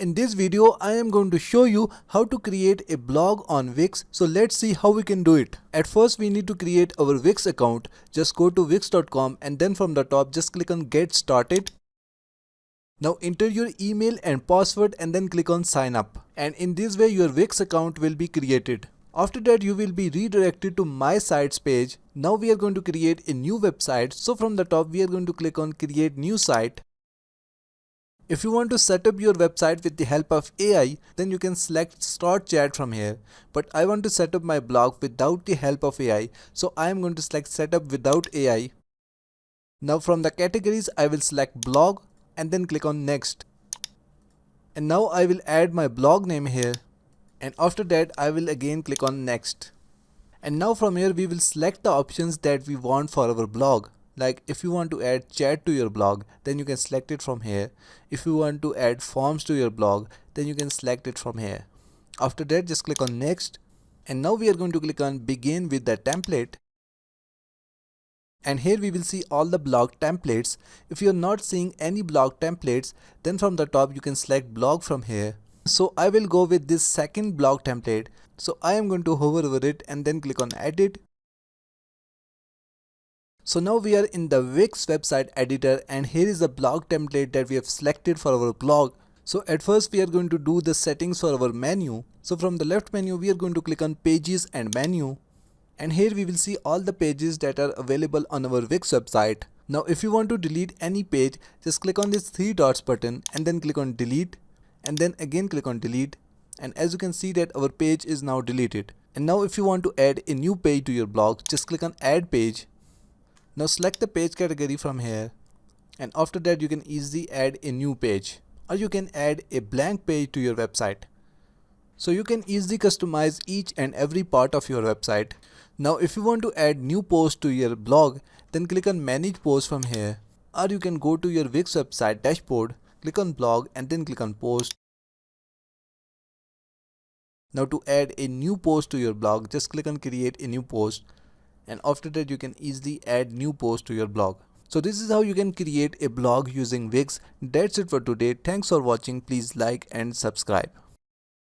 In this video, I am going to show you how to create a blog on Wix. So let's see how we can do it. At first, we need to create our Wix account. Just go to wix.com and then from the top, just click on get started. Now enter your email and password and then click on sign up. And in this way, your Wix account will be created. After that, you will be redirected to my sites page. Now we are going to create a new website. So from the top, we are going to click on create new site. If you want to set up your website with the help of AI, then you can select start chat from here. But I want to set up my blog without the help of AI. So I am going to select setup without AI. Now from the categories, I will select blog and then click on next. And now I will add my blog name here. And after that, I will again click on next. And now from here, we will select the options that we want for our blog. Like if you want to add chat to your blog, then you can select it from here. If you want to add forms to your blog, then you can select it from here. After that, just click on next. And now we are going to click on begin with the template. And here we will see all the blog templates. If you are not seeing any blog templates, then from the top you can select blog from here. So I will go with this second blog template. So I am going to hover over it and then click on edit. So now we are in the Wix website editor and here is the blog template that we have selected for our blog. So at first we are going to do the settings for our menu. So from the left menu we are going to click on pages and menu. And here we will see all the pages that are available on our Wix website. Now if you want to delete any page, just click on this three dots button and then click on delete. And then again click on delete. And as you can see that our page is now deleted. And now if you want to add a new page to your blog, just click on add page. Now select the page category from here, and after that you can easily add a new page, or you can add a blank page to your website. So you can easily customize each and every part of your website. Now if you want to add new posts to your blog, then click on manage posts from here, or you can go to your Wix website dashboard, click on blog and then click on post. Now to add a new post to your blog, just click on create a new post. And after that you can easily add new posts to your blog. So this is how you can create a blog using Wix. That's it for today. Thanks for watching. Please like and subscribe.